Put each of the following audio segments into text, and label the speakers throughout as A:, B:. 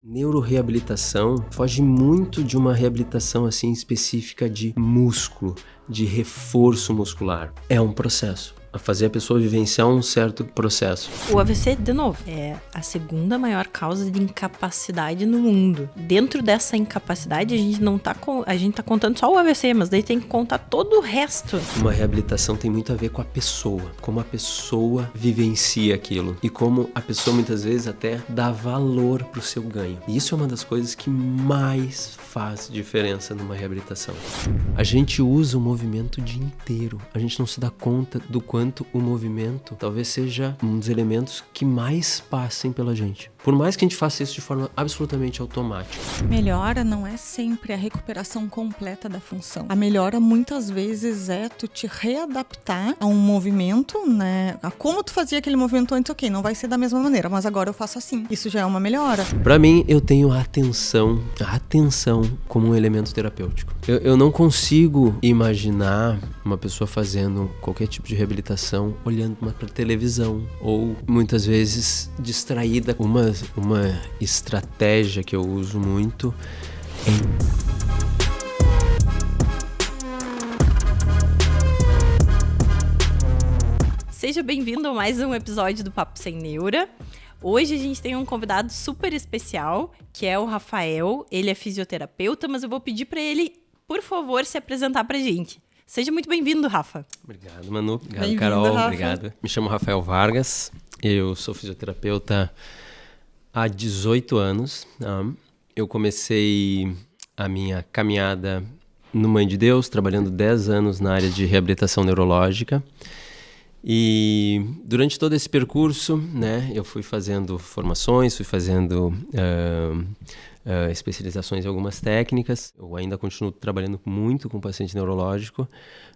A: Neuroreabilitação foge muito de uma reabilitação assim específica de músculo, de reforço muscular. É um processo. A fazer a pessoa vivenciar um certo processo.
B: O AVC, de novo, é a segunda maior causa de incapacidade no mundo. Dentro dessa incapacidade, a gente tá contando só o AVC, mas daí tem que contar todo o resto.
A: Uma reabilitação tem muito a ver com a pessoa, como a pessoa vivencia aquilo e como a pessoa muitas vezes até dá valor pro seu ganho. E isso é uma das coisas que mais faz diferença numa reabilitação. A gente usa o movimento o dia inteiro, a gente não se dá conta do quanto o movimento talvez seja um dos elementos que mais passem pela gente. Por mais que a gente faça isso de forma absolutamente automática.
C: Melhora não é sempre a recuperação completa da função. A melhora muitas vezes é tu te readaptar a um movimento, né? A como tu fazia aquele movimento antes, ok, não vai ser da mesma maneira, mas agora eu faço assim. Isso já é uma melhora.
A: Para mim, eu tenho a atenção como um elemento terapêutico. Eu não consigo imaginar uma pessoa fazendo qualquer tipo de reabilitação olhando para televisão ou muitas vezes distraída. Uma estratégia que eu uso muito
B: Seja bem-vindo a mais um episódio do Papo Sem Neura. Hoje a gente tem um convidado super especial, que é o Rafael. Ele é fisioterapeuta, mas eu vou pedir para ele, por favor, se apresentar pra gente. Seja muito bem-vindo, Rafa.
A: Obrigado, Manu. Obrigado,
C: Bem-vindo,
A: Carol.
C: Rafa.
A: Obrigado. Me chamo Rafael Vargas. Eu sou fisioterapeuta há 18 anos. Eu comecei a minha caminhada no Mãe de Deus, trabalhando 10 anos na área de reabilitação neurológica. E durante todo esse percurso, né, eu fui fazendo formações, fui fazendo especializações em algumas técnicas. Eu ainda continuo trabalhando muito com paciente neurológico,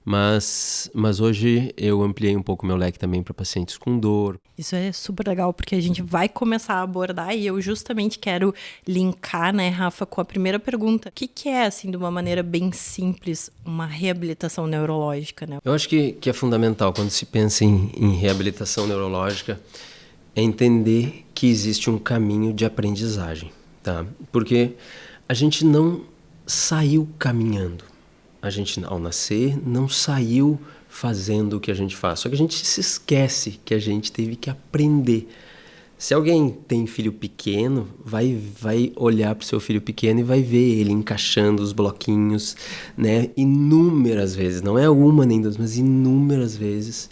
A: mas hoje eu ampliei um pouco meu leque também para pacientes com dor.
B: Isso é super legal, porque a gente vai começar a abordar e eu justamente quero linkar, né, Rafa, com a primeira pergunta. O que é, assim, de uma maneira bem simples, uma reabilitação neurológica, né?
A: Eu acho que é fundamental quando se pensa em reabilitação neurológica é entender que existe um caminho de aprendizagem, tá? Porque a gente não saiu caminhando. A gente, ao nascer, não saiu fazendo o que a gente faz. Só que a gente se esquece que a gente teve que aprender. Se alguém tem filho pequeno, vai olhar para o seu filho pequeno e vai ver ele encaixando os bloquinhos, né? Inúmeras vezes, não é uma nem duas, mas inúmeras vezes.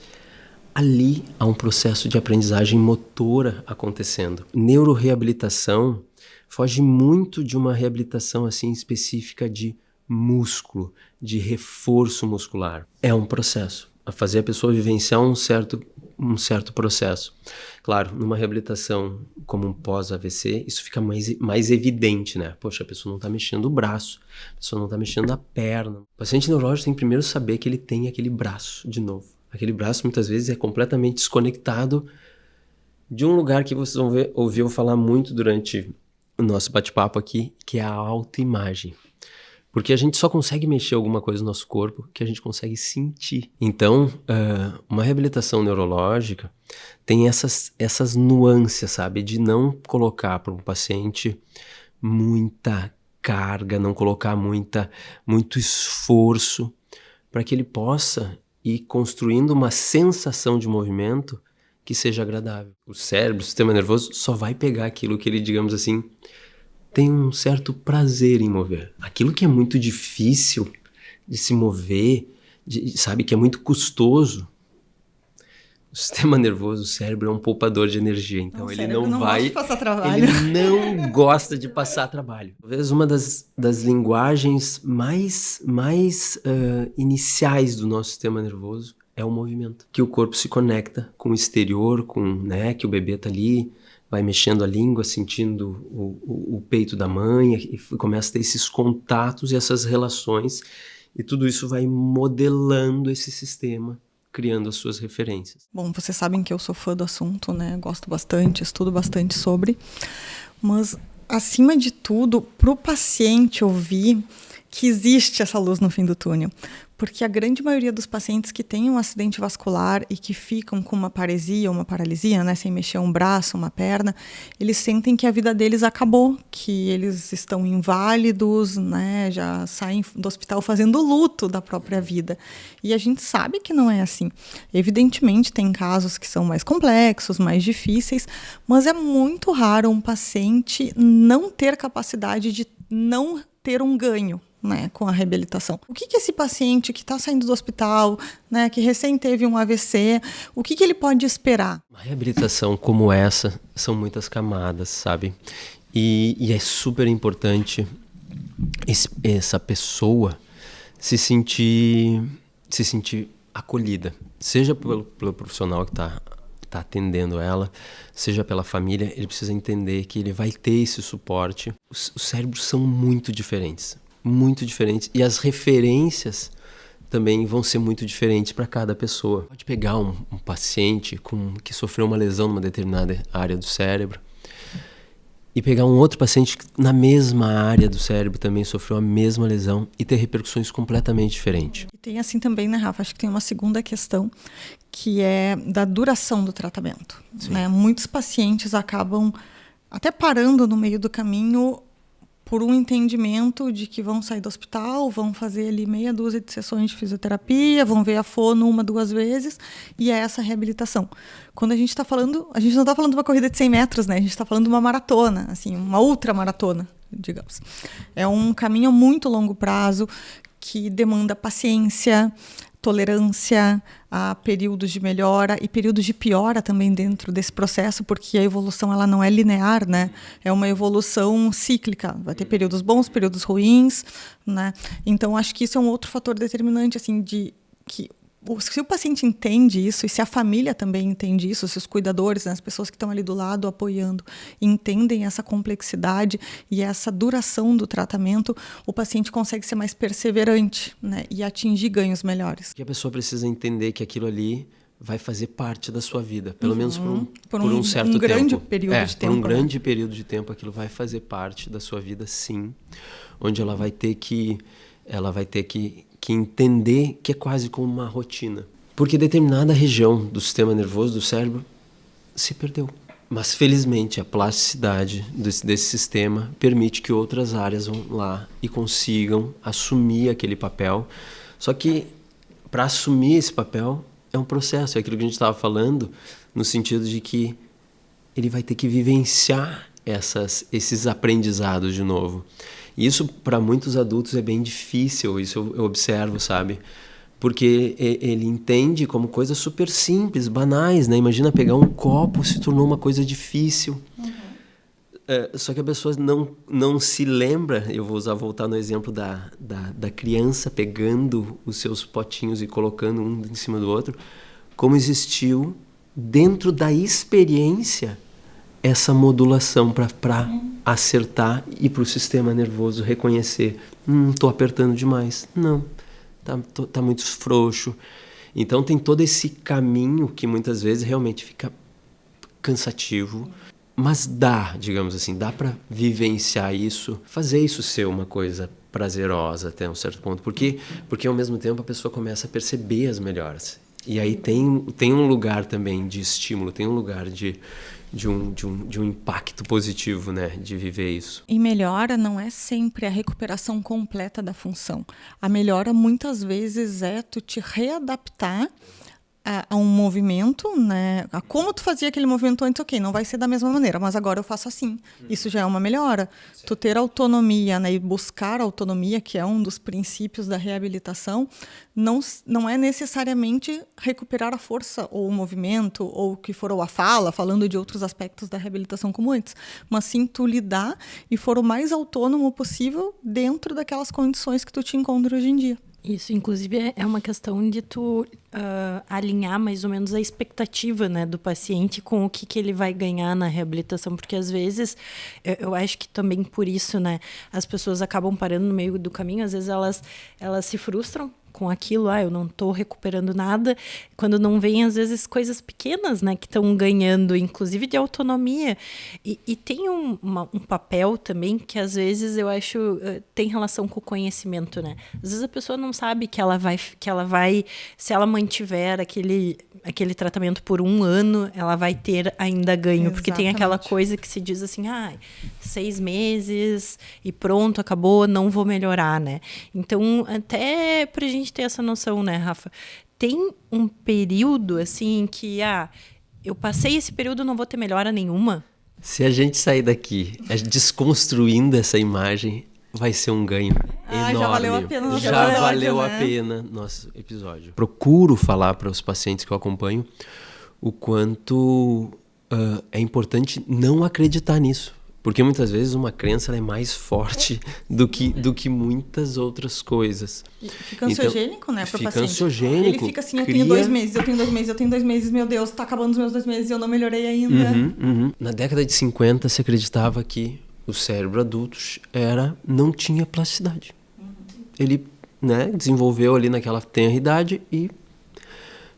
A: Ali há um processo de aprendizagem motora acontecendo. Neuroreabilitação foge muito de uma reabilitação assim específica de músculo, de reforço muscular. É um processo. A fazer a pessoa vivenciar um certo processo. Claro, numa reabilitação como um pós-AVC, isso fica mais evidente, né? Poxa, a pessoa não está mexendo o braço, a pessoa não está mexendo a perna. O paciente neurológico tem que primeiro saber que ele tem aquele braço de novo. Aquele braço muitas vezes é completamente desconectado de um lugar que vocês vão ouvir eu falar muito durante o nosso bate-papo aqui, que é a autoimagem. Porque a gente só consegue mexer alguma coisa no nosso corpo que a gente consegue sentir. Então, uma reabilitação neurológica tem essas nuances, sabe? De não colocar para um paciente muita carga, não colocar muito esforço para que ele possa ir construindo uma sensação de movimento que seja agradável. O cérebro, o sistema nervoso, só vai pegar aquilo que ele, digamos assim, tem um certo prazer em mover. Aquilo que é muito difícil de se mover, sabe, que é muito custoso. O sistema nervoso, o cérebro é um poupador de energia, então ele não
C: gosta de passar trabalho.
A: Ele não gosta de passar trabalho. Talvez uma das linguagens mais iniciais do nosso sistema nervoso é o movimento, que o corpo se conecta com o exterior, né, que o bebê tá ali, vai mexendo a língua, sentindo o peito da mãe e começa a ter esses contatos e essas relações e tudo isso vai modelando esse sistema, criando as suas referências.
C: Bom, vocês sabem que eu sou fã do assunto, né? Gosto bastante, estudo bastante sobre, mas acima de tudo, para o paciente ouvir que existe essa luz no fim do túnel. Porque a grande maioria dos pacientes que têm um acidente vascular e que ficam com uma paresia ou uma paralisia, né, sem mexer um braço, uma perna, eles sentem que a vida deles acabou, que eles estão inválidos, né, já saem do hospital fazendo luto da própria vida. E a gente sabe que não é assim. Evidentemente, tem casos que são mais complexos, mais difíceis, mas é muito raro um paciente não ter capacidade de não ter um ganho, né, com a reabilitação. O que esse paciente que está saindo do hospital, né, que recém teve um AVC, o que ele pode esperar?
A: Uma reabilitação como essa são muitas camadas, sabe? E é super importante essa pessoa se sentir acolhida, seja pelo profissional que está atendendo ela, seja pela família. Ele precisa entender que ele vai ter esse suporte. Os cérebros são muito diferentes, e as referências também vão ser muito diferentes para cada pessoa. Pode pegar um paciente que sofreu uma lesão numa determinada área do cérebro e pegar um outro paciente que na mesma área do cérebro também sofreu a mesma lesão e ter repercussões completamente diferentes.
C: E tem assim também, né, Rafa? Acho que tem uma segunda questão, que é da duração do tratamento, né? Muitos pacientes acabam até parando no meio do caminho por um entendimento de que vão sair do hospital, vão fazer ali meia dúzia de sessões de fisioterapia, vão ver a fono 1, 2 vezes, e é essa reabilitação. Quando a gente está falando, a gente não está falando de uma corrida de 100 metros, né? A gente está falando de uma maratona, assim, uma ultramaratona, digamos. É um caminho a muito longo prazo que demanda paciência, tolerância a períodos de melhora e períodos de piora também dentro desse processo, porque a evolução ela não é linear, né? É uma evolução cíclica. Vai ter períodos bons, períodos ruins, né? Então, acho que isso é um outro fator determinante, assim, de que se o paciente entende isso, e se a família também entende isso, se os cuidadores, né, as pessoas que estão ali do lado apoiando, entendem essa complexidade e essa duração do tratamento, o paciente consegue ser mais perseverante, né, e atingir ganhos melhores.
A: Porque a pessoa precisa entender que aquilo ali vai fazer parte da sua vida, pelo menos por um certo tempo.
C: Grande período de tempo.
A: Por um grande período de tempo, aquilo vai fazer parte da sua vida, sim. Onde ela vai ter que entender que é quase como uma rotina. Porque determinada região do sistema nervoso, do cérebro, se perdeu. Mas, felizmente, a plasticidade desse sistema permite que outras áreas vão lá e consigam assumir aquele papel. Só que, para assumir esse papel, é um processo. É aquilo que a gente estava falando, no sentido de que ele vai ter que vivenciar esses aprendizados de novo. E isso, para muitos adultos, é bem difícil, isso eu observo, sabe? Porque ele entende como coisas super simples, banais, né? Imagina pegar um copo, se tornou uma coisa difícil. Só que a pessoa não se lembra, eu vou voltar no exemplo da criança pegando os seus potinhos e colocando um em cima do outro, como existiu dentro da experiência essa modulação para acertar e para o sistema nervoso reconhecer, estou apertando demais, não, tá muito frouxo. Então tem todo esse caminho que muitas vezes realmente fica cansativo, mas digamos assim, dá para vivenciar isso, fazer isso ser uma coisa prazerosa até um certo ponto, porque ao mesmo tempo a pessoa começa a perceber as melhoras. E aí tem um lugar também de estímulo, tem um lugar de um impacto positivo, né, de viver isso.
C: E melhora não é sempre a recuperação completa da função. A melhora muitas vezes é tu te readaptar a um movimento, né? A como tu fazia aquele movimento antes, ok, não vai ser da mesma maneira, mas agora eu faço assim. Isso já é uma melhora. Sim. Tu ter autonomia, né, e buscar autonomia, que é um dos princípios da reabilitação, não é necessariamente recuperar a força ou o movimento, ou o que for, ou a fala, falando de outros aspectos da reabilitação como antes, mas sim tu lidar e for o mais autônomo possível dentro daquelas condições que tu te encontra hoje em dia.
B: Isso, inclusive, é uma questão de tu alinhar mais ou menos a expectativa, né, do paciente com o que ele vai ganhar na reabilitação, porque às vezes, eu acho que também por isso, né, as pessoas acabam parando no meio do caminho, às vezes elas se frustram com aquilo, eu não tô recuperando nada, quando não vem, às vezes, coisas pequenas, né, que estão ganhando, inclusive de autonomia. E tem um papel também que, às vezes, eu acho, tem relação com o conhecimento, né? Às vezes a pessoa não sabe que ela vai, se ela mantiver aquele tratamento por 1 ano, ela vai ter ainda ganho. Exatamente. Porque tem aquela coisa que se diz assim, 6 meses e pronto, acabou, não vou melhorar, né? Então, até pra gente ter essa noção, né, Rafa? Tem um período, assim, que, eu passei esse período, não vou ter melhora nenhuma?
A: Se a gente sair daqui desconstruindo essa imagem, vai ser um ganho enorme.
C: Já valeu a pena.
A: Já valeu a pena nosso episódio. Procuro falar para os pacientes que eu acompanho o quanto é importante não acreditar nisso. Porque muitas vezes uma crença ela é mais forte do que muitas outras coisas.
C: E fica ansiogênico, né, para o paciente.
A: Fica ansiogênico.
C: Ele fica assim, eu tenho 2 meses, eu tenho 2 meses, eu tenho 2 meses, meu Deus, tá acabando os meus 2 meses e eu não melhorei ainda.
A: Na década de 50 se acreditava que o cérebro adulto não tinha plasticidade. Ele, né, desenvolveu ali naquela tenra idade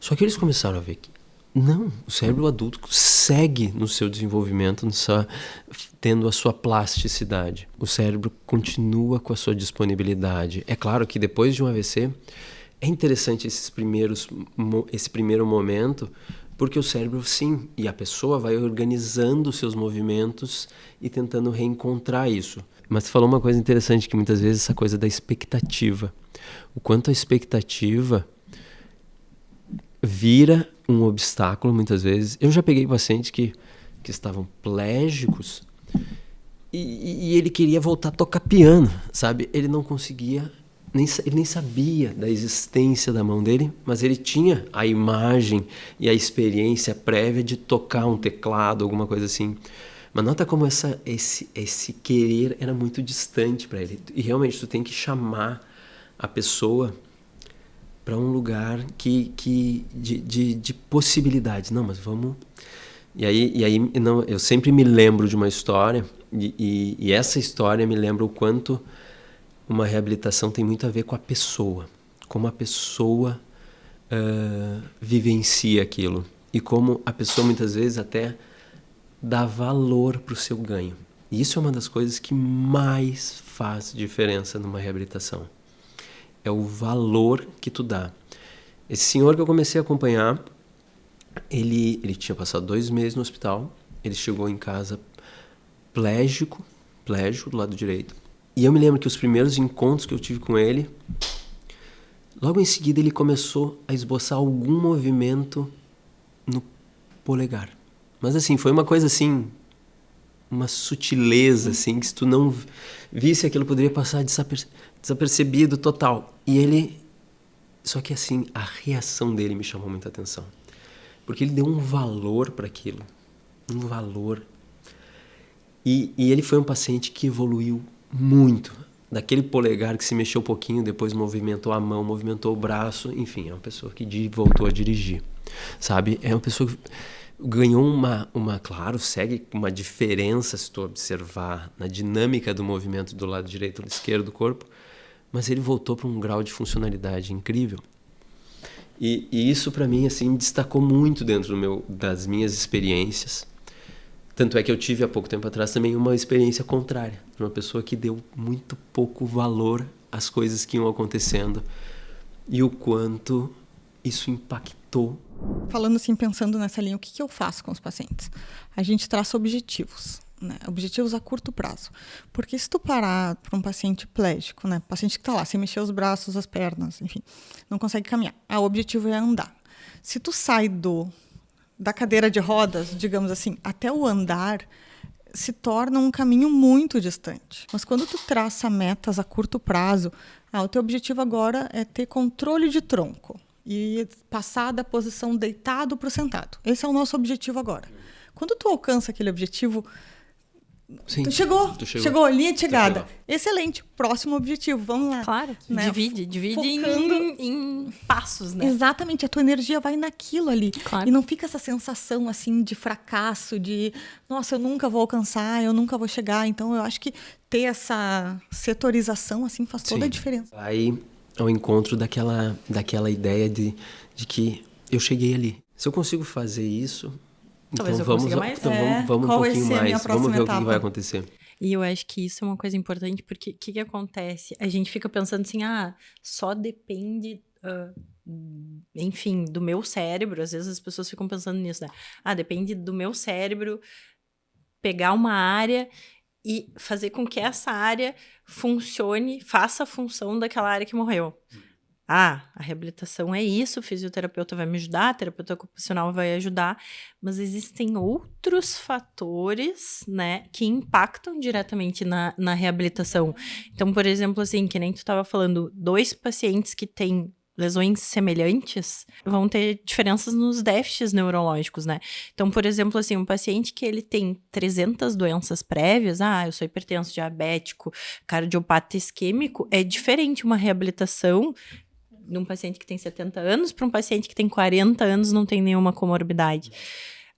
A: só que eles começaram a ver que não, o cérebro adulto segue no seu desenvolvimento, tendo a sua plasticidade. O cérebro continua com a sua disponibilidade. É claro que depois de um AVC, é interessante esse primeiro momento, porque o cérebro, sim, e a pessoa vai organizando os seus movimentos e tentando reencontrar isso. Mas você falou uma coisa interessante, que muitas vezes essa coisa da expectativa. O quanto a expectativa vira um obstáculo, muitas vezes. Eu já peguei pacientes que estavam plégicos e ele queria voltar a tocar piano, sabe? Ele não conseguia, ele nem sabia da existência da mão dele, mas ele tinha a imagem e a experiência prévia de tocar um teclado, alguma coisa assim. Mas nota como esse querer era muito distante para ele. E realmente tu tem que chamar a pessoa para um lugar de possibilidades. Não, mas vamos... E aí não, eu sempre me lembro de uma história, e essa história me lembra o quanto uma reabilitação tem muito a ver com a pessoa. Como a pessoa vivencia aquilo. E como a pessoa muitas vezes até dá valor para o seu ganho. E isso é uma das coisas que mais faz diferença numa reabilitação. É o valor que tu dá. Esse senhor que eu comecei a acompanhar, ele tinha passado 2 meses no hospital, ele chegou em casa plégico do lado direito. E eu me lembro que os primeiros encontros que eu tive com ele, logo em seguida ele começou a esboçar algum movimento no polegar. Mas assim, foi uma coisa assim, uma sutileza, assim, que se tu não visse aquilo poderia passar desapercebido total. E ele... Só que assim, a reação dele me chamou muita atenção. Porque ele deu um valor para aquilo. Um valor. E ele foi um paciente que evoluiu muito. Daquele polegar que se mexeu um pouquinho, depois movimentou a mão, movimentou o braço. Enfim, é uma pessoa que voltou a dirigir. Sabe? É uma pessoa que ganhou claro, segue uma diferença se tu observar na dinâmica do movimento do lado direito e do esquerdo do corpo. Mas ele voltou para um grau de funcionalidade incrível. E isso, para mim, assim, destacou muito dentro das minhas experiências. Tanto é que eu tive, há pouco tempo atrás, também uma experiência contrária. De uma pessoa que deu muito pouco valor às coisas que iam acontecendo. E o quanto isso impactou.
C: Falando assim, pensando nessa linha, o que eu faço com os pacientes? A gente traça objetivos. Né? Objetivos a curto prazo. Porque se tu parar para um paciente plégico, né? Paciente que está lá, sem mexer os braços, as pernas, enfim, não consegue caminhar. O objetivo é andar. Se tu sai da cadeira de rodas, digamos assim, até o andar, se torna um caminho muito distante. Mas quando tu traça metas a curto prazo, o teu objetivo agora é ter controle de tronco e passar da posição deitado para o sentado. Esse é o nosso objetivo agora. Quando tu alcança aquele objetivo...
A: Sim,
C: tu chegou, linha de chegada. Excelente, próximo objetivo, vamos lá.
B: Claro,
C: né?
B: divide em passos, né?
C: Exatamente, a tua energia vai naquilo ali.
B: Claro.
C: E não fica essa sensação assim de fracasso, de nossa, eu nunca vou alcançar, eu nunca vou chegar. Então eu acho que ter essa setorização assim faz toda a diferença.
A: Vai ao encontro daquela ideia de que eu cheguei ali. Se eu consigo fazer isso,
B: talvez
A: então
B: eu consiga mais.
A: vamos um
C: Qual vai
A: pouquinho
C: ser a minha
A: mais,
C: próxima
A: vamos ver o que
C: etapa?
A: vai acontecer.
B: E eu acho que isso é uma coisa importante, porque o que acontece? A gente fica pensando assim, só depende, enfim, do meu cérebro. Às vezes as pessoas ficam pensando nisso, né? Depende do meu cérebro pegar uma área e fazer com que essa área funcione, faça a função daquela área que morreu. A reabilitação é isso, o fisioterapeuta vai me ajudar, a terapeuta ocupacional vai ajudar, mas existem outros fatores, né, que impactam diretamente na reabilitação. Então, por exemplo, assim, que nem tu estava falando, 2 pacientes que têm lesões semelhantes vão ter diferenças nos déficits neurológicos, né? Então, por exemplo, assim, um paciente que ele tem 300 doenças prévias, eu sou hipertenso, diabético, cardiopata isquêmico, é diferente uma reabilitação de um paciente que tem 70 anos para um paciente que tem 40 anos não tem nenhuma comorbidade.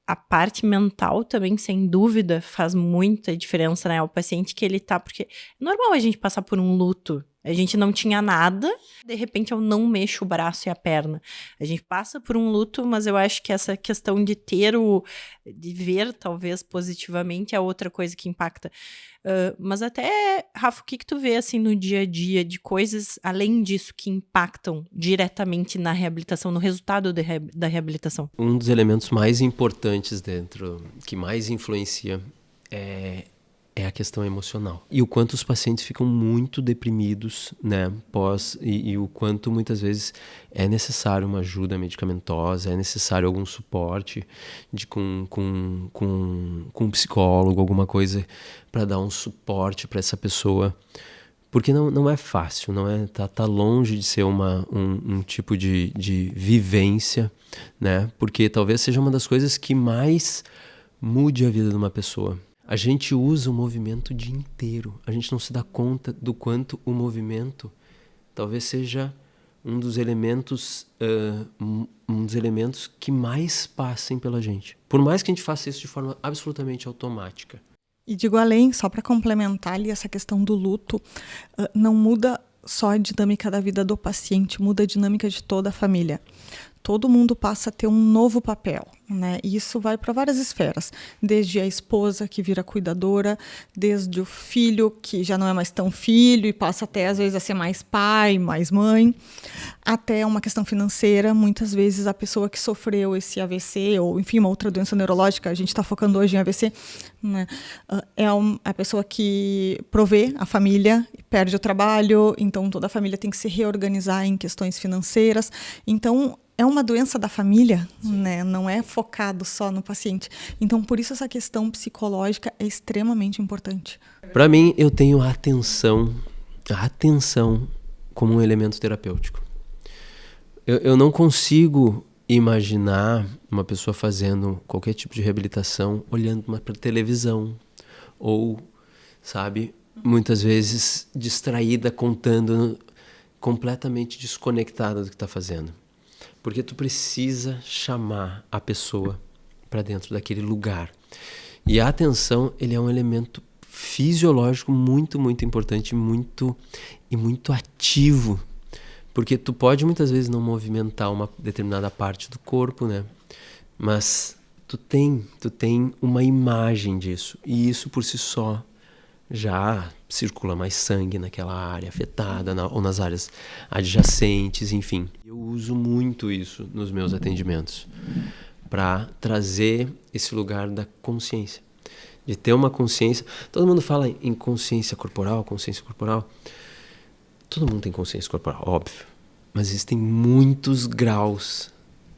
B: A parte mental também, sem dúvida, faz muita diferença, né? O paciente que ele tá... Porque é normal a gente passar por um luto. A gente não tinha nada, de repente eu não mexo o braço e a perna. A gente passa por um luto, mas eu acho que essa questão de de ver, talvez, positivamente é outra coisa que impacta. Mas até, Rafa, o que tu vê, assim, no dia a dia de coisas, além disso, que impactam diretamente na reabilitação, no resultado da reabilitação?
A: Um dos elementos mais importantes que mais influencia é a questão emocional. E o quanto os pacientes ficam muito deprimidos, né, e o quanto muitas vezes é necessário uma ajuda medicamentosa, é necessário algum suporte com um psicólogo, alguma coisa para dar um suporte para essa pessoa. Porque não é fácil, tá longe de ser um tipo de vivência, né? Porque talvez seja uma das coisas que mais mude a vida de uma pessoa. A gente usa o movimento o dia inteiro. A gente não se dá conta do quanto o movimento talvez seja um dos elementos que mais passem pela gente. Por mais que a gente faça isso de forma absolutamente automática.
C: E digo além, só para complementar ali essa questão do luto, não muda só a dinâmica da vida do paciente, muda a dinâmica de toda a família. Todo mundo passa a ter um novo papel, né? E isso vai para várias esferas, desde a esposa que vira cuidadora, desde o filho que já não é mais tão filho e passa até às vezes a ser mais pai, mais mãe, até uma questão financeira. Muitas vezes a pessoa que sofreu esse AVC ou enfim uma outra doença neurológica, a gente está focando hoje em AVC, né? É a pessoa que provê a família, perde o trabalho, então toda a família tem que se reorganizar em questões financeiras. Então é uma doença da família, né? Não é focado só no paciente. Então, por isso essa questão psicológica é extremamente importante.
A: Para mim, eu tenho a atenção como um elemento terapêutico. Eu não consigo imaginar uma pessoa fazendo qualquer tipo de reabilitação olhando para televisão ou, sabe, muitas vezes distraída, contando, completamente desconectada do que está fazendo. Porque tu precisa chamar a pessoa para dentro daquele lugar. E a atenção, ele é um elemento fisiológico muito, muito importante e muito ativo. Porque tu pode muitas vezes não movimentar uma determinada parte do corpo, né? Mas tu tem uma imagem disso. E isso por si só já circula mais sangue naquela área afetada ou nas áreas adjacentes, enfim. Eu uso muito isso nos meus atendimentos para trazer esse lugar da consciência, de ter uma consciência. Todo mundo fala em consciência corporal. Todo mundo tem consciência corporal, óbvio, mas existem muitos graus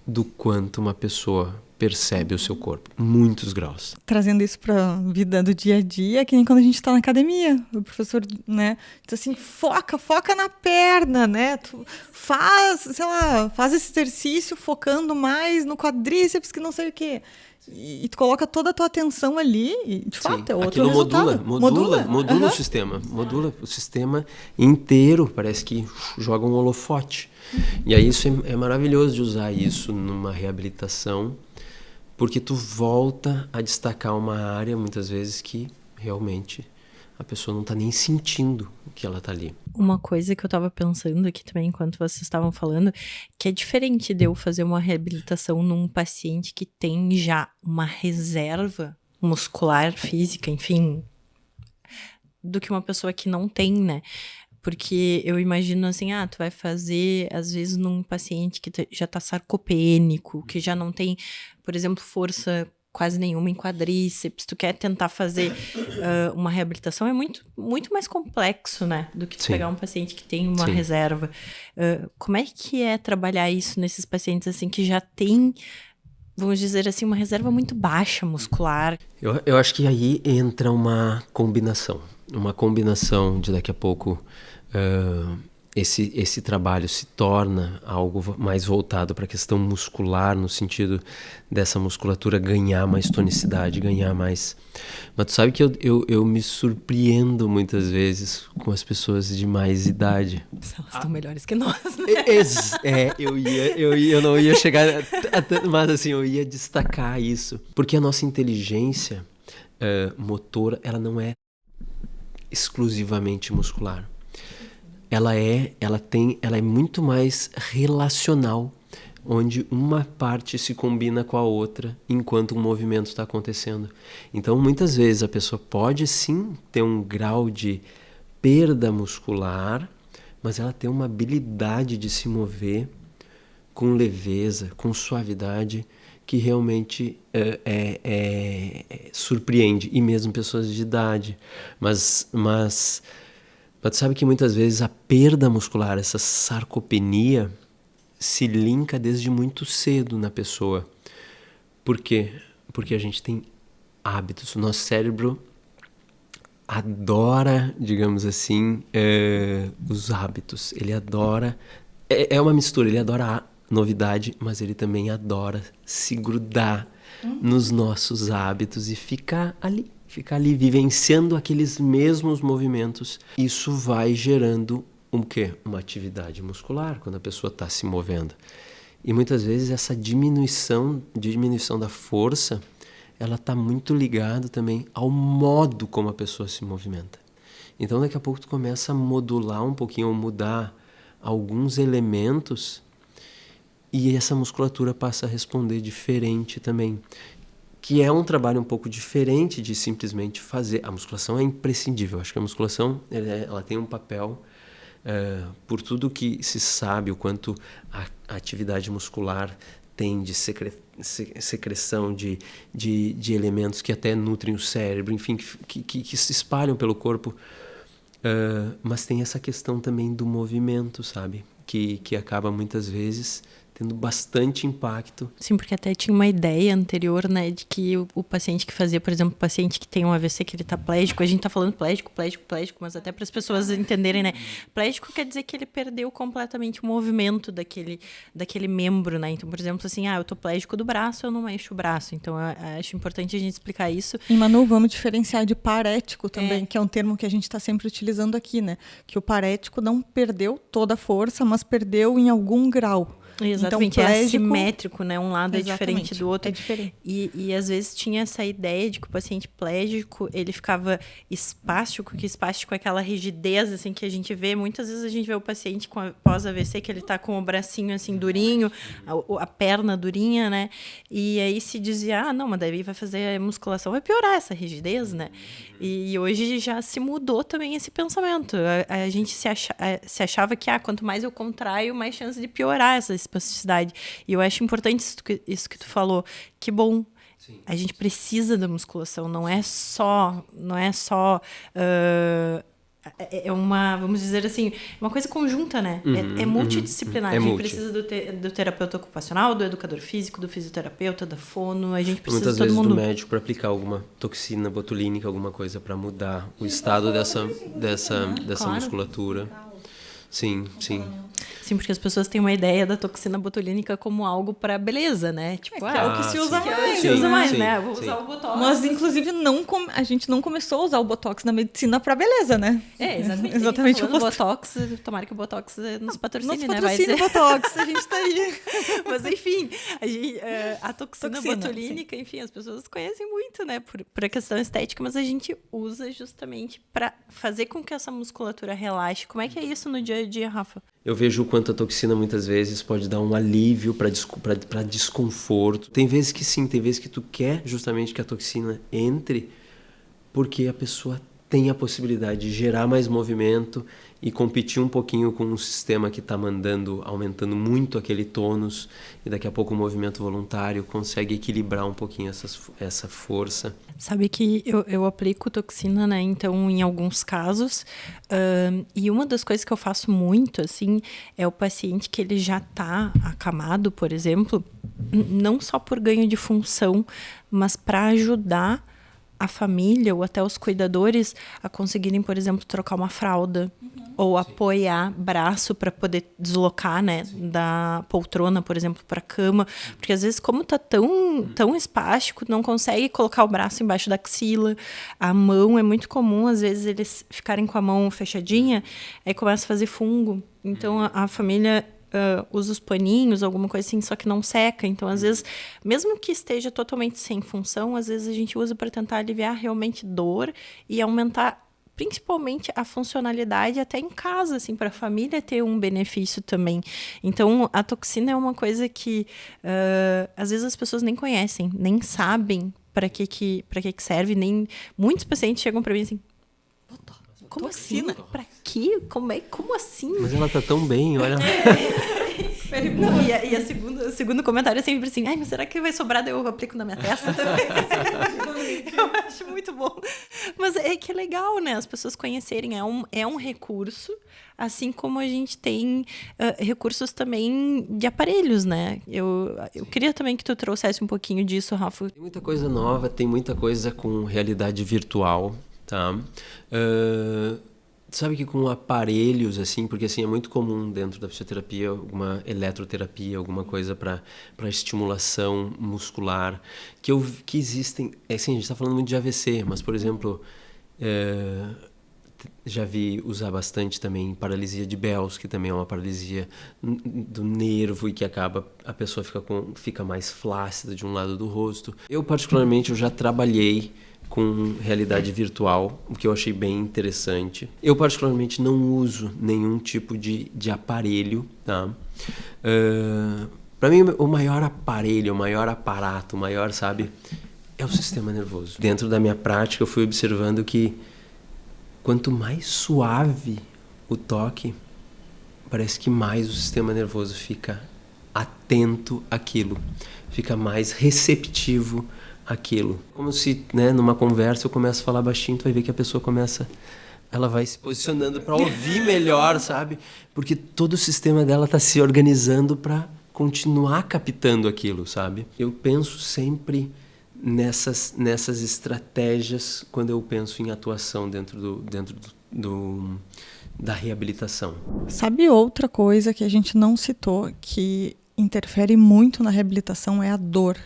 A: do quanto uma pessoa percebe o seu corpo. Muitos graus.
C: Trazendo isso para a vida do dia a dia, que nem quando a gente está na academia. O professor, né, diz assim, foca na perna, né? Tu faz esse exercício focando mais no quadríceps que não sei o quê. E tu coloca toda a tua atenção ali e, de fato, é outro resultado.
A: Modula o sistema. Modula o sistema inteiro. Parece que joga um holofote. E aí isso é maravilhoso de usar isso numa reabilitação, porque tu volta a destacar uma área, muitas vezes, que realmente a pessoa não está nem sentindo que ela está ali.
B: Uma coisa que eu tava pensando aqui também, enquanto vocês estavam falando, que é diferente de eu fazer uma reabilitação num paciente que tem já uma reserva muscular, física, enfim, do que uma pessoa que não tem, né? Porque eu imagino assim, tu vai fazer, às vezes, num paciente que já tá sarcopênico, que já não tem, por exemplo, força quase nenhuma em quadríceps, tu quer tentar fazer uma reabilitação, é muito, muito mais complexo, né? Do que tu pegar um paciente que tem uma reserva. Como é que é trabalhar isso nesses pacientes, assim, que já tem, vamos dizer assim, uma reserva muito baixa muscular?
A: Eu acho que aí entra uma combinação de daqui a pouco esse trabalho se torna algo mais voltado para a questão muscular, no sentido dessa musculatura ganhar mais tonicidade, ganhar mais... Mas tu sabe que eu me surpreendo muitas vezes com as pessoas de mais idade.
B: Elas estão melhores que nós, né?
A: Eu não ia chegar a tanto, mas assim, eu ia destacar isso. Porque a nossa inteligência motora, ela não é exclusivamente muscular. Ela é muito mais relacional, onde uma parte se combina com a outra enquanto um movimento está acontecendo. Então, muitas vezes a pessoa pode sim ter um grau de perda muscular, mas ela tem uma habilidade de se mover com leveza, com suavidade, que realmente surpreende, e mesmo pessoas de idade. Mas tu sabe que muitas vezes a perda muscular, essa sarcopenia, se linka desde muito cedo na pessoa. Por quê? Porque a gente tem hábitos. O nosso cérebro adora, digamos assim, os hábitos. Ele adora... É uma mistura, ele adora a novidade, mas ele também adora se grudar nos nossos hábitos e ficar ali vivenciando aqueles mesmos movimentos. Isso vai gerando o quê? Uma atividade muscular quando a pessoa está se movendo. E muitas vezes essa diminuição da força, ela está muito ligada também ao modo como a pessoa se movimenta. Então daqui a pouco tu começa a modular um pouquinho, ou mudar alguns elementos, e essa musculatura passa a responder diferente também. Que é um trabalho um pouco diferente de simplesmente fazer. A musculação é imprescindível. Acho que a musculação ela tem um papel, por tudo que se sabe, o quanto a atividade muscular tem de secreção de elementos que até nutrem o cérebro, enfim, que se espalham pelo corpo. Mas tem essa questão também do movimento, sabe? Que acaba muitas vezes tendo bastante impacto.
B: Sim, porque até tinha uma ideia anterior, né, de que o paciente que fazia, por exemplo, o paciente que tem um AVC, que ele tá plégico, a gente tá falando plégico, mas até para as pessoas entenderem, né, plégico quer dizer que ele perdeu completamente o movimento daquele membro, né, então, por exemplo, assim, eu tô plégico do braço, eu não mexo o braço, então eu acho importante a gente explicar isso.
C: E, Manu, vamos diferenciar de parético também, que é um termo que a gente tá sempre utilizando aqui, né, que o parético não perdeu toda a força, mas perdeu em algum grau.
B: Exatamente,
C: então,
B: é assimétrico, né? Um lado é diferente do outro.
C: É diferente.
B: E às vezes tinha essa ideia de que o paciente plégico, ele ficava espástico, que espástico é aquela rigidez, assim, que a gente vê. Muitas vezes a gente vê o paciente com pós-AVC, que ele tá com o bracinho, assim, durinho, a perna durinha, né? E aí se dizia, não, mas daí vai fazer musculação, vai piorar essa rigidez, né? E hoje já se mudou também esse pensamento. A gente se achava que, quanto mais eu contraio, mais chance de piorar essa espasticidade. E eu acho importante isso que tu falou. Que bom. Sim. A gente precisa da musculação. Não é só é uma, vamos dizer assim, uma coisa conjunta, né? É multidisciplinar. A gente precisa do terapeuta ocupacional, do educador físico, do fisioterapeuta, da fono. A gente precisa de todo mundo.
A: Muitas vezes do médico para aplicar alguma toxina botulínica, alguma coisa para mudar o estado dessa
B: claro.
A: musculatura. Sim.
B: Sim, porque as pessoas têm uma ideia da toxina botulínica como algo para beleza, né? Tipo,
C: que é o que se usa
B: que é o
C: mais.
B: que se usa mais,
A: sim,
B: né? Vou
A: sim.
B: usar o Botox.
C: Mas, inclusive, a gente não começou a usar o Botox na medicina pra beleza, né?
B: Exatamente.
C: Exatamente
B: o Botox, tomara que o Botox nos patrocine,
C: Nos
B: né?
C: patrocina o Botox, a gente tá aí.
B: Mas, enfim, a toxina
C: Toxina,
B: botulínica, enfim, as pessoas conhecem muito, né? Por a questão estética, mas a gente usa justamente para fazer com que essa musculatura relaxe. Como é que é isso no dia a dia, Rafa?
A: Eu vejo o quanto a toxina muitas vezes pode dar um alívio para desconforto. Tem vezes que sim, tem vezes que tu quer justamente que a toxina entre porque a pessoa tem a possibilidade de gerar mais movimento e competir um pouquinho com um sistema que está aumentando muito aquele tônus, e daqui a pouco o movimento voluntário consegue equilibrar um pouquinho essa força.
B: Sabe que eu aplico toxina, né? Então, em alguns casos, e uma das coisas que eu faço muito, assim, é o paciente que ele já está acamado, por exemplo, não só por ganho de função, mas para ajudar a família ou até os cuidadores a conseguirem, por exemplo, trocar uma fralda ou apoiar braço para poder deslocar, né, da poltrona, por exemplo, para a cama, porque às vezes como tá tão espástico, não consegue colocar o braço embaixo da axila, a mão é muito comum, às vezes eles ficarem com a mão fechadinha, aí começa a fazer fungo, então a família usa os paninhos, alguma coisa assim, só que não seca. Então, às vezes, mesmo que esteja totalmente sem função, às vezes a gente usa para tentar aliviar realmente dor e aumentar principalmente a funcionalidade até em casa, assim, para a família ter um benefício também. Então, a toxina é uma coisa que às vezes as pessoas nem conhecem, nem sabem para que serve, nem muitos pacientes chegam para mim assim, como
C: Toxina?
B: assim? Pra quê? Como assim?
A: Mas ela tá tão bem, olha.
B: Não, e o segundo comentário é sempre assim, ai, mas será que vai sobrar daí eu aplico na minha testa também? Eu acho muito bom. Mas é que é legal, né? As pessoas conhecerem, é um recurso, assim como a gente tem recursos também de aparelhos, né? Eu queria também que tu trouxesse um pouquinho disso, Rafa.
A: Tem muita coisa nova, tem muita coisa com realidade virtual, tá? Sabe que com aparelhos, assim, porque assim é muito comum dentro da fisioterapia alguma eletroterapia, alguma coisa para estimulação muscular, que existem. Assim, a gente está falando muito de AVC, mas, por exemplo, já vi usar bastante também paralisia de Bell's, que também é uma paralisia do nervo e que acaba, a pessoa fica mais flácida de um lado do rosto. Eu, particularmente, eu já trabalhei com realidade virtual, o que eu achei bem interessante. Eu, particularmente, não uso nenhum tipo de aparelho, tá? Para mim, o maior aparelho, o maior aparato, o maior, sabe, é o sistema nervoso. Dentro da minha prática, eu fui observando que quanto mais suave o toque, parece que mais o sistema nervoso fica atento àquilo, fica mais receptivo àquilo. Como se, né, numa conversa eu começo a falar baixinho, tu vai ver que a pessoa ela vai se posicionando para ouvir melhor, sabe? Porque todo o sistema dela está se organizando para continuar captando aquilo, sabe? Eu penso sempre nessas estratégias quando eu penso em atuação dentro da reabilitação.
C: Sabe outra coisa que a gente não citou, que interfere muito na reabilitação, é a dor.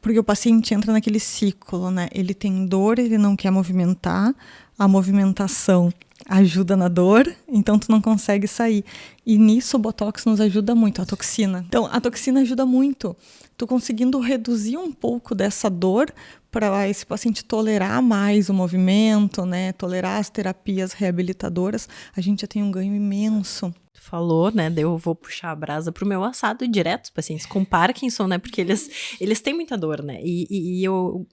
C: Porque o paciente entra naquele ciclo, né? Ele tem dor, ele não quer movimentar, a movimentação ajuda na dor, então tu não consegue sair. E nisso o Botox nos ajuda muito, a toxina. Então, a toxina ajuda muito. Tu conseguindo reduzir um pouco dessa dor para esse paciente tolerar mais o movimento, né? Tolerar as terapias reabilitadoras, a gente já tem um ganho imenso.
B: Falou, né? Daí eu vou puxar a brasa pro meu assado direto, os pacientes com Parkinson, né? Porque eles têm muita dor, né? E eu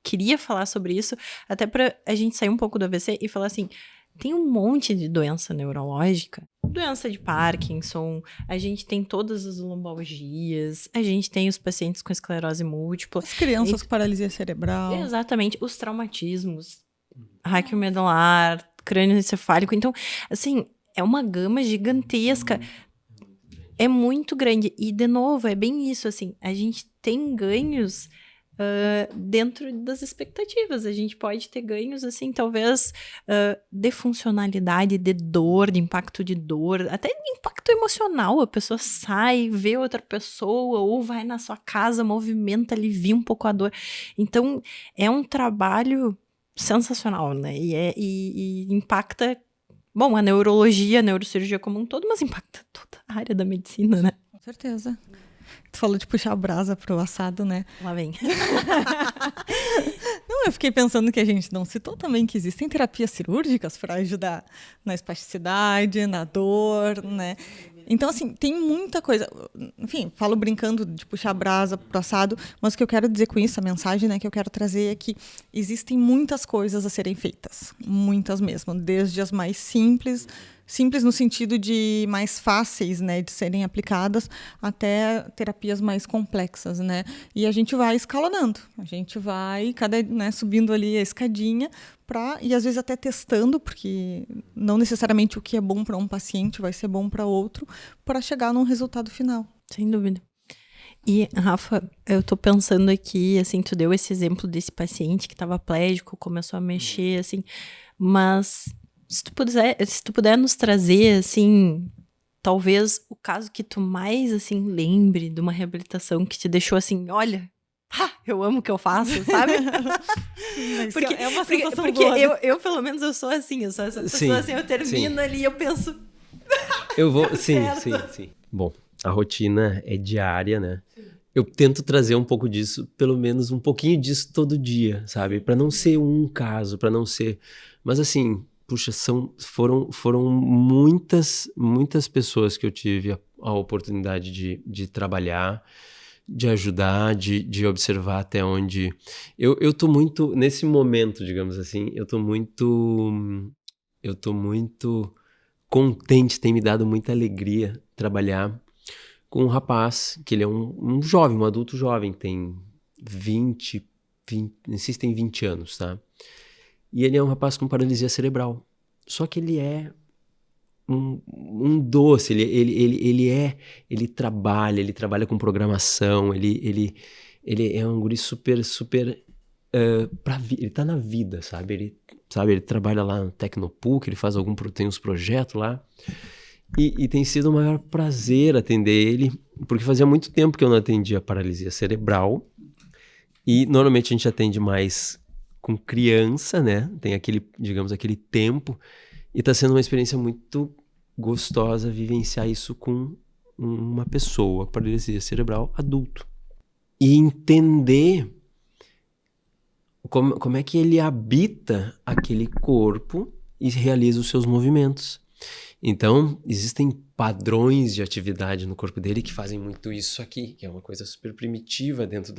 B: queria falar sobre isso, até pra a gente sair um pouco do AVC e falar assim, tem um monte de doença neurológica, doença de Parkinson, a gente tem todas as lombalgias, a gente tem os pacientes com esclerose múltipla.
C: As crianças com paralisia cerebral.
B: Exatamente, os traumatismos, raquiomedular, crânio encefálico. Então, assim, é uma gama gigantesca. É muito grande. E, de novo, é bem isso, assim, a gente tem ganhos dentro das expectativas. A gente pode ter ganhos, assim, talvez de funcionalidade, de dor, de impacto de dor, até de impacto emocional. A pessoa sai, vê outra pessoa, ou vai na sua casa, movimenta, alivia um pouco a dor. Então, é um trabalho sensacional, né? E impacta, bom, a neurologia, a neurocirurgia como um todo, mas impacta toda a área da medicina, né?
C: Com certeza. Tu falou de puxar a brasa pro assado, né?
B: Lá vem.
C: Não, eu fiquei pensando que a gente não citou também que existem terapias cirúrgicas para ajudar na espasticidade, na dor, né? Então, assim, tem muita coisa. Enfim, falo brincando de puxar a brasa pro assado, mas o que eu quero dizer com isso, a mensagem, né, que eu quero trazer é que existem muitas coisas a serem feitas. Muitas mesmo. Desde as mais simples no sentido de mais fáceis, né, de serem aplicadas, até terapias mais complexas, né? E a gente vai escalonando. A gente vai subindo ali a escadinha e às vezes até testando, porque não necessariamente o que é bom para um paciente vai ser bom para outro, para chegar num resultado final.
B: Sem dúvida. E, Rafa, eu tô pensando aqui, assim, tu deu esse exemplo desse paciente que estava plégico, começou a mexer, assim, mas se tu puder nos trazer, assim, talvez o caso que tu mais, assim, lembre de uma reabilitação que te deixou assim, olha, eu amo o que eu faço, sabe?
C: Porque é uma sensação boa.
B: Porque eu, pelo menos, eu sou assim, eu sou essa pessoa, assim, eu termino ali e eu penso...
A: Eu vou, sim. Bom, a rotina é diária, né? Eu tento trazer um pouco disso, pelo menos um pouquinho disso todo dia, sabe? Para não ser um caso, para não ser... Mas assim, puxa, foram muitas pessoas que eu tive a oportunidade de trabalhar, de ajudar, de observar até onde... Eu tô muito, nesse momento, digamos assim, eu tô muito contente, tem me dado muita alegria trabalhar com um rapaz, que ele é um jovem, um adulto jovem, tem 20, não sei se tem 20 anos, tá? E ele é um rapaz com paralisia cerebral. Só que ele é um doce, ele trabalha com programação, ele é um guri super ele tá na vida, sabe? Ele trabalha lá no Tecnopuc, ele tem uns projetos lá. E tem sido o maior prazer atender ele, porque fazia muito tempo que eu não atendia paralisia cerebral. E normalmente a gente atende mais com criança, né? Tem aquele tempo. E tá sendo uma experiência muito gostosa vivenciar isso com uma pessoa, paralisia cerebral, adulto. E entender como é que ele habita aquele corpo e realiza os seus movimentos. Então, existem padrões de atividade no corpo dele que fazem muito isso aqui, que é uma coisa super primitiva dentro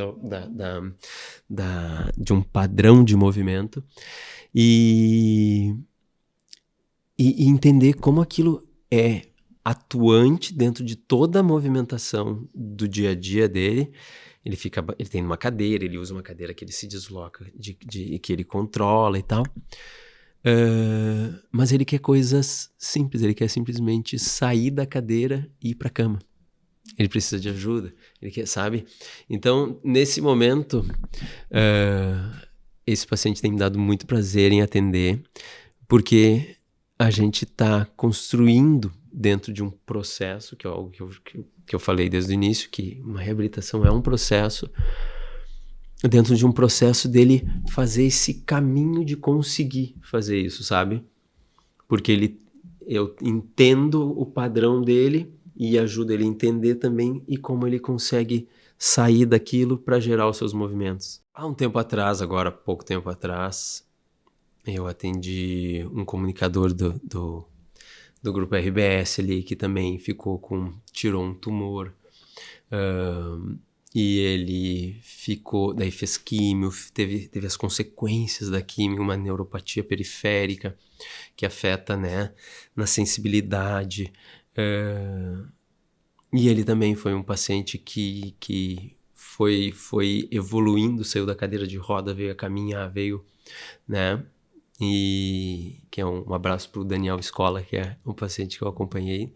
A: de um padrão de movimento. E entender como aquilo é atuante dentro de toda a movimentação do dia a dia dele. Ele tem uma cadeira, ele usa uma cadeira que ele se desloca, que ele controla e tal. Mas ele quer coisas simples, ele quer simplesmente sair da cadeira e ir para a cama. Ele precisa de ajuda, ele quer, sabe? Então, nesse momento, esse paciente tem me dado muito prazer em atender, porque a gente está construindo dentro de um processo, que é algo que eu falei desde o início, que uma reabilitação é um processo, dentro de um processo dele fazer esse caminho de conseguir fazer isso, sabe? Porque eu entendo o padrão dele e ajudo ele a entender também e como ele consegue sair daquilo para gerar os seus movimentos. Há um tempo atrás, agora pouco tempo atrás, eu atendi um comunicador do grupo RBS ali, que também tirou um tumor, e ele daí fez químio, teve as consequências da químio, uma neuropatia periférica que afeta, né, na sensibilidade, e ele também foi um paciente que foi evoluindo, saiu da cadeira de roda, veio a caminhar, né, e que é um abraço para o Daniel Escola, que é um paciente que eu acompanhei.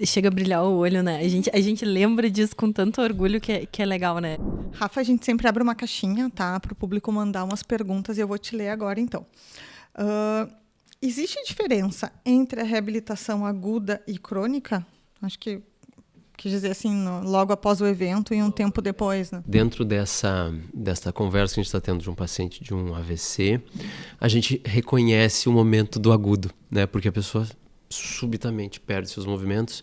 B: Chega a brilhar o olho, né? A gente lembra disso com tanto orgulho que é legal, né?
C: Rafa, a gente sempre abre uma caixinha, tá? Para o público mandar umas perguntas e eu vou te ler agora, então. Existe diferença entre a reabilitação aguda e crônica? Acho que quis dizer assim, logo após o evento e um tempo depois, né?
A: Dentro dessa conversa que a gente está tendo de um paciente de um AVC, a gente reconhece o momento do agudo, né? Porque a pessoa subitamente perde seus movimentos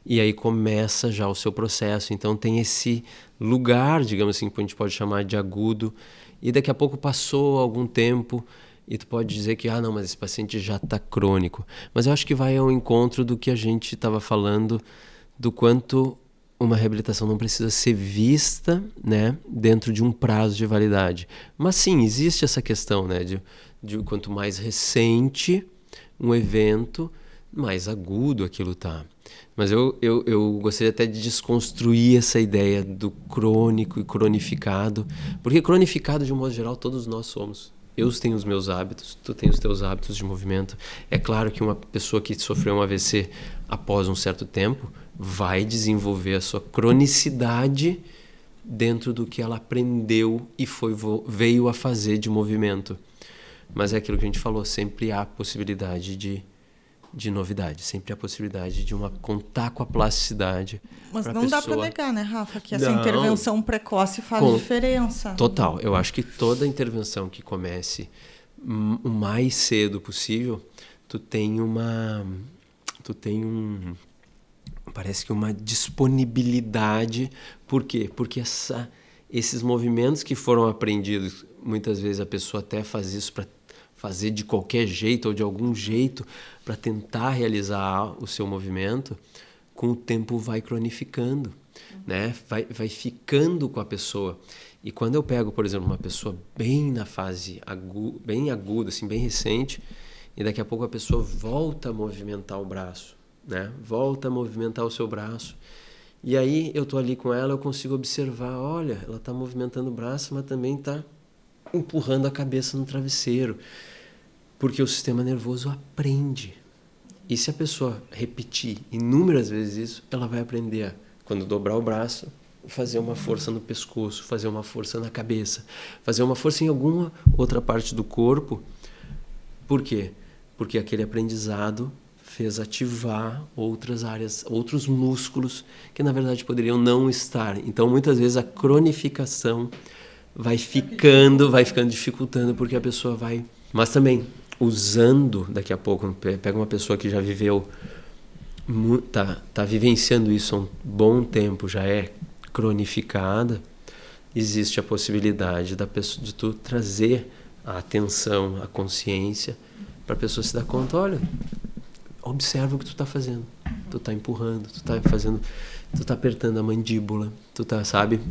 A: e aí começa já o seu processo. Então tem esse lugar, digamos assim, que a gente pode chamar de agudo, e daqui a pouco passou algum tempo e tu pode dizer que, não, mas esse paciente já está crônico. Mas eu acho que vai ao encontro do que a gente estava falando, do quanto uma reabilitação não precisa ser vista, né, dentro de um prazo de validade. Mas sim, existe essa questão, né, de quanto mais recente um evento, mais agudo aquilo tá. Mas eu gostaria até de desconstruir essa ideia do crônico e cronificado, porque cronificado, de um modo geral, todos nós somos. Eu tenho os meus hábitos, tu tem os teus hábitos de movimento. É claro que uma pessoa que sofreu um AVC após um certo tempo vai desenvolver a sua cronicidade dentro do que ela aprendeu e veio a fazer de movimento. Mas é aquilo que a gente falou, sempre há possibilidade de novidade, sempre há possibilidade de contar com a plasticidade.
C: Mas não dá para negar, né, Rafa, que essa intervenção precoce faz diferença.
A: Total. Eu acho que toda intervenção que comece o mais cedo possível, parece que uma disponibilidade. Por quê? Porque esses movimentos que foram aprendidos, muitas vezes a pessoa até faz isso para fazer de qualquer jeito ou de algum jeito para tentar realizar o seu movimento, com o tempo vai cronificando, né? Vai ficando com a pessoa. E quando eu pego, por exemplo, uma pessoa bem na fase bem aguda, assim, bem recente, e daqui a pouco a pessoa volta a movimentar o braço, né? Volta a movimentar o seu braço. E aí eu tô ali com ela, eu consigo observar, olha, ela está movimentando o braço, mas também está empurrando a cabeça no travesseiro. Porque o sistema nervoso aprende. E se a pessoa repetir inúmeras vezes isso, ela vai aprender a, quando dobrar o braço, fazer uma força no pescoço, fazer uma força na cabeça, fazer uma força em alguma outra parte do corpo. Por quê? Porque aquele aprendizado fez ativar outras áreas, outros músculos que na verdade poderiam não estar. Então muitas vezes a cronificação vai ficando dificultando, porque a pessoa vai... Mas também, usando, daqui a pouco, pega uma pessoa que já viveu, tá vivenciando isso há um bom tempo, já é cronificada, existe a possibilidade de tu trazer a atenção, a consciência, para a pessoa se dar conta, olha, observa o que tu tá fazendo, tu tá empurrando, tu tá apertando a mandíbula, tu tá, sabe,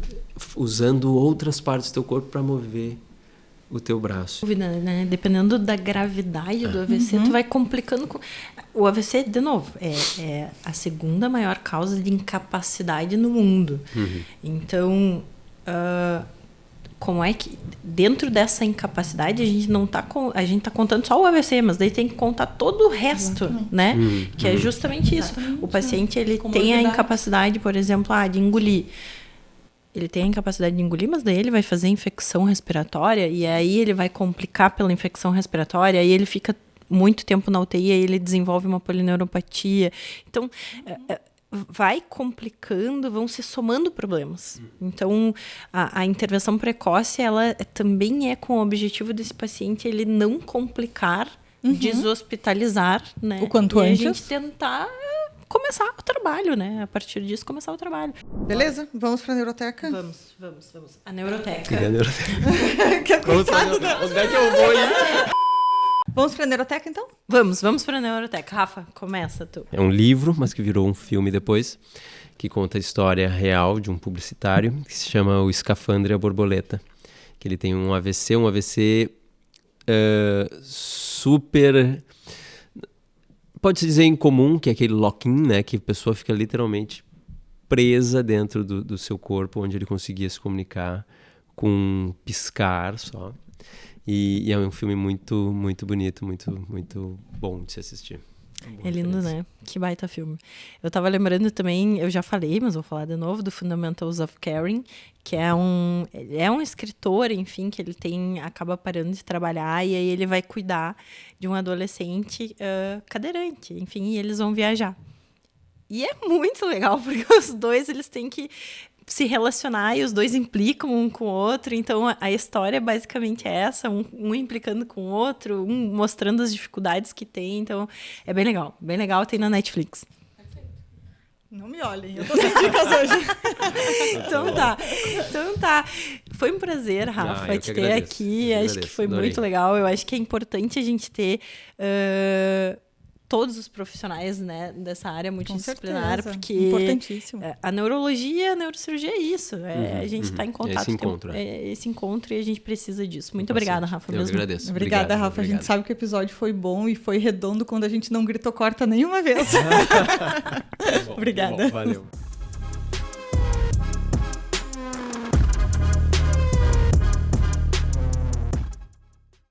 A: usando outras partes do teu corpo para mover o teu braço.
B: Né? Dependendo da gravidade do AVC, tu vai complicando. O AVC, de novo, é a segunda maior causa de incapacidade no mundo. Então, como é que dentro dessa incapacidade a gente não tá a gente tá contando só o AVC, mas daí tem que contar todo o resto, né? Que é justamente isso. O paciente, ele tem a incapacidade, por exemplo, de engolir. Ele tem a incapacidade de engolir, mas daí ele vai fazer infecção respiratória e aí ele vai complicar pela infecção respiratória, aí ele fica muito tempo na UTI, aí ele desenvolve uma polineuropatia. Então, vai complicando, vão se somando problemas. Então, a intervenção precoce, ela também é com o objetivo desse paciente ele não complicar, deshospitalizar, né?
C: O quanto antes.
B: E a gente tentar começar o trabalho, né? A partir disso, começar o trabalho.
C: Beleza? Vamos para a neuroteca?
B: Vamos. A neuroteca.
A: Vamos
C: para a neuroteca, então?
B: Vamos para a neuroteca. Rafa, começa tu.
A: É um livro, mas que virou um filme depois, que conta a história real de um publicitário, que se chama O Escafandro e a Borboleta. Que ele tem um AVC super... Pode-se dizer incomum, que é aquele lock-in, né? Que a pessoa fica literalmente presa dentro do seu corpo, onde ele conseguia se comunicar com um piscar só. E é um filme muito, muito bonito, muito, muito bom de se assistir.
B: É lindo, né? Que baita filme. Eu tava lembrando também, eu já falei, mas vou falar de novo, do Fundamentals of Caring, que é um escritor, enfim, que ele acaba parando de trabalhar e aí ele vai cuidar de um adolescente cadeirante, enfim, e eles vão viajar. E é muito legal, porque os dois, eles têm que se relacionar e os dois implicam um com o outro, então a história basicamente é essa, um implicando com o outro, um mostrando as dificuldades que tem, então é bem legal, tem na Netflix.
C: Não me olhem, eu tô sem dicas hoje.
B: Então tá. Foi um prazer, Rafa, te ter aqui, acho que foi muito legal, eu acho que é importante a gente ter... todos os profissionais, né, dessa área multidisciplinar, porque
C: importantíssimo.
B: A neurologia, a neurocirurgia é isso. A gente está em contato. Esse encontro e a gente precisa disso. Muito obrigada, Rafa.
A: Eu agradeço.
C: Obrigada, Rafa. Obrigado. A gente sabe que o episódio foi bom e foi redondo quando a gente não gritou corta nenhuma vez.
A: Bom,
C: obrigada.
A: Valeu.